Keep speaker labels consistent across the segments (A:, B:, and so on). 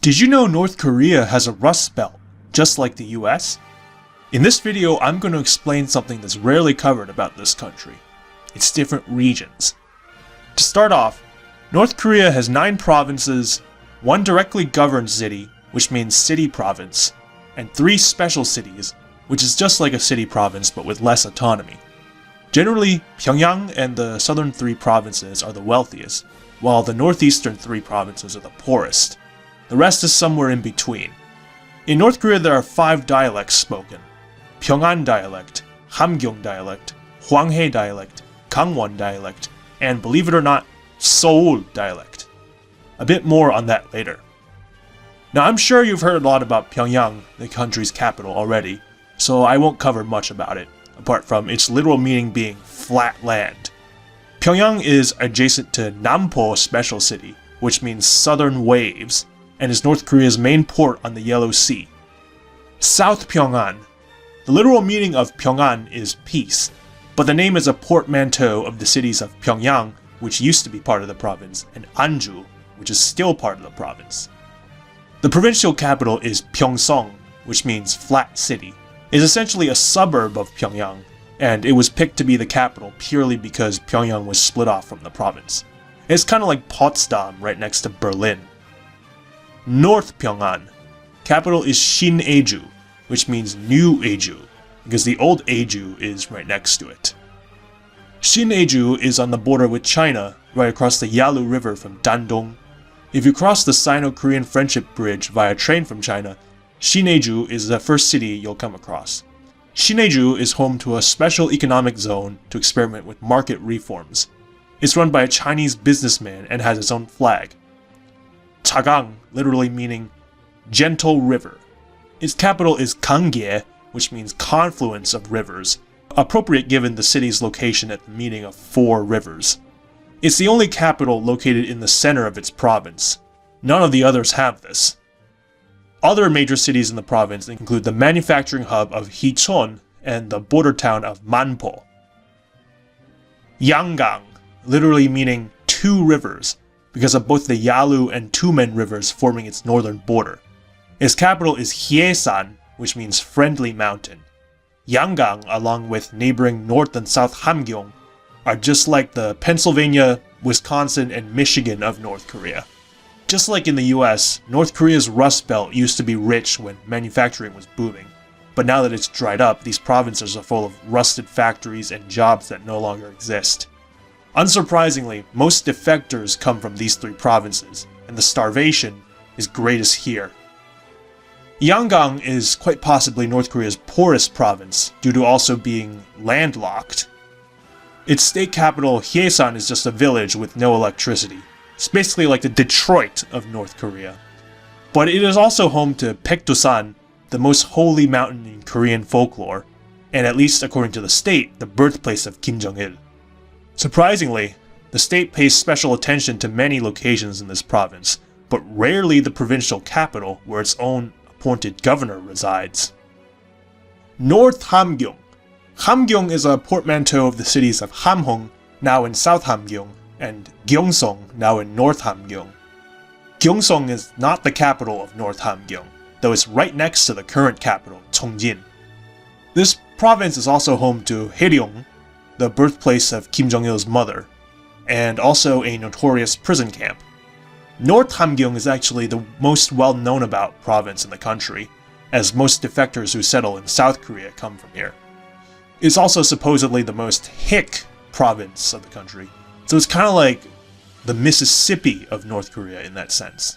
A: Did you know North Korea has a rust belt, just like the US? In this video, I'm going to explain something that's rarely covered about this country. Its different regions. To start off, North Korea has 9 provinces, 1 directly governed city, which means city province, and 3 special cities, which is just like a city province but with less autonomy. Generally, Pyongyang and the southern 3 provinces are the wealthiest, while the northeastern 3 provinces are the poorest. The rest is somewhere in between. In North Korea there are 5 dialects spoken: Pyongan dialect, Hamgyong dialect, Hwanghae dialect, Kangwon dialect, and believe it or not, Seoul dialect. A bit more on that later. Now I'm sure you've heard a lot about Pyongyang, the country's capital, already, so I won't cover much about it, apart from its literal meaning being flat land. Pyongyang is adjacent to Nampo Special City, which means southern waves, and is North Korea's main port on the Yellow Sea. South Pyongan. The literal meaning of Pyongan is peace, but the name is a portmanteau of the cities of Pyongyang, which used to be part of the province, and Anju, which is still part of the province. The provincial capital is Pyeongseong, which means flat city. It is essentially a suburb of Pyongyang, and it was picked to be the capital purely because Pyongyang was split off from the province. It's kind of like Potsdam right next to Berlin. North Pyongan. Capital is Shin-Eju, which means New Eju, because the old Eju is right next to it. Shin-Eju is on the border with China, right across the Yalu River from Dandong. If you cross the Sino-Korean Friendship Bridge via train from China, Shin-Eju is the first city you'll come across. Shin-Eju is home to a special economic zone to experiment with market reforms. It's run by a Chinese businessman and has its own flag. Chagang, literally meaning gentle river. Its capital is Kangwon, which means confluence of rivers, appropriate given the city's location at the meeting of 4 rivers. It's the only capital located in the center of its province. None of the others have this. Other major cities in the province include the manufacturing hub of Hicheon and the border town of Manpo. Yanggang, literally meaning 2 rivers, because of both the Yalu and Tumen rivers forming its northern border. Its capital is Hyesan, which means friendly mountain. Yanggang, along with neighboring North and South Hamgyong, are just like the Pennsylvania, Wisconsin, and Michigan of North Korea. Just like in the US, North Korea's Rust Belt used to be rich when manufacturing was booming, but now that it's dried up, these provinces are full of rusted factories and jobs that no longer exist. Unsurprisingly, most defectors come from these 3 provinces, and the starvation is greatest here. Yanggang is quite possibly North Korea's poorest province, due to also being landlocked. Its state capital, Hyesan, is just a village with no electricity. It's basically like the Detroit of North Korea. But it is also home to Paektusan, the most holy mountain in Korean folklore, and at least according to the state, the birthplace of Kim Jong-il. Surprisingly, the state pays special attention to many locations in this province, but rarely the provincial capital where its own appointed governor resides. North Hamgyong. Hamgyong is a portmanteau of the cities of Hamhung, now in South Hamgyong, and Gyeongsong, now in North Hamgyong. Gyeongsong is not the capital of North Hamgyong, though it's right next to the current capital, Cheongjin. This province is also home to Haeryong, the birthplace of Kim Jong-il's mother, and also a notorious prison camp. North Hamgyong is actually the most well-known about province in the country, as most defectors who settle in South Korea come from here. It's also supposedly the most hick province of the country, so it's kind of like the Mississippi of North Korea in that sense.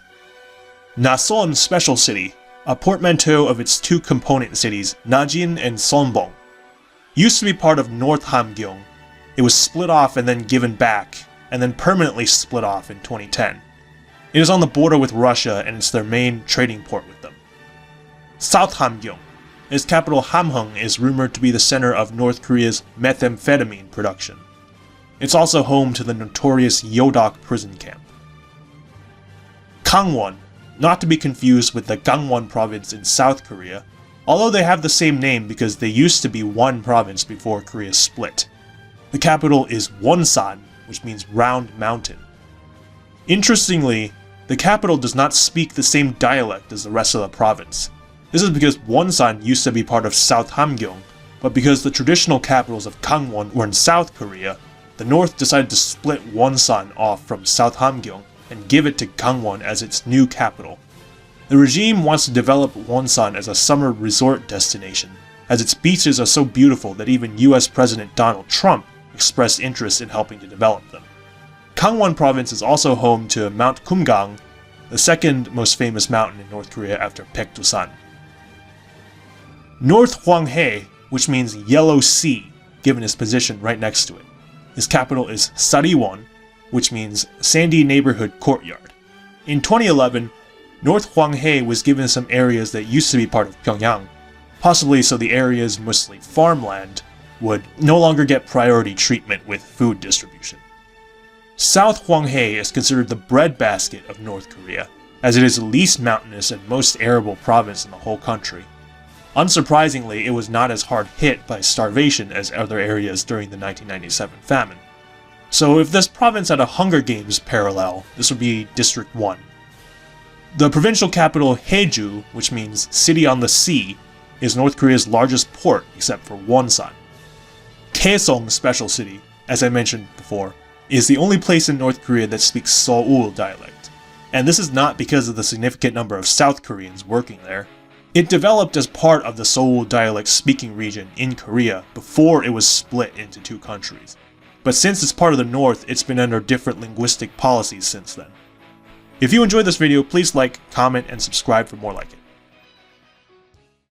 A: Nason Special City, a portmanteau of its 2 component cities, Najin and Sonbong. Used to be part of North Hamgyong. It was split off and then given back, and then permanently split off in 2010. It is on the border with Russia and it's their main trading port with them. South Hamgyong. Its capital Hamhung is rumored to be the center of North Korea's methamphetamine production. It's also home to the notorious Yodok prison camp. Kangwon, not to be confused with the Gangwon province in South Korea, although they have the same name because they used to be one province before Korea split. The capital is Wonsan, which means round mountain. Interestingly, the capital does not speak the same dialect as the rest of the province. This is because Wonsan used to be part of South Hamgyong, but because the traditional capitals of Kangwon were in South Korea, the North decided to split Wonsan off from South Hamgyong and give it to Kangwon as its new capital. The regime wants to develop Wonsan as a summer resort destination, as its beaches are so beautiful that even US President Donald Trump expressed interest in helping to develop them. Kangwon province is also home to Mount Kumgang, the second most famous mountain in North Korea after Paektusan. North Hwanghae, which means Yellow Sea, given its position right next to it. Its capital is Sariwon, which means Sandy Neighborhood Courtyard. In 2011, North Hwanghae was given some areas that used to be part of Pyongyang, possibly so the areas, mostly farmland, would no longer get priority treatment with food distribution. South Hwanghae is considered the breadbasket of North Korea, as it is the least mountainous and most arable province in the whole country. Unsurprisingly, it was not as hard hit by starvation as other areas during the 1997 famine. So if this province had a Hunger Games parallel, this would be District 1. The provincial capital Haeju, which means City on the Sea, is North Korea's largest port except for Wonsan. Kaesong Special City, as I mentioned before, is the only place in North Korea that speaks Seoul dialect. And this is not because of the significant number of South Koreans working there. It developed as part of the Seoul dialect speaking region in Korea before it was split into two countries. But since it's part of the North, it's been under different linguistic policies since then. If you enjoyed this video, please like, comment, and subscribe for more like it.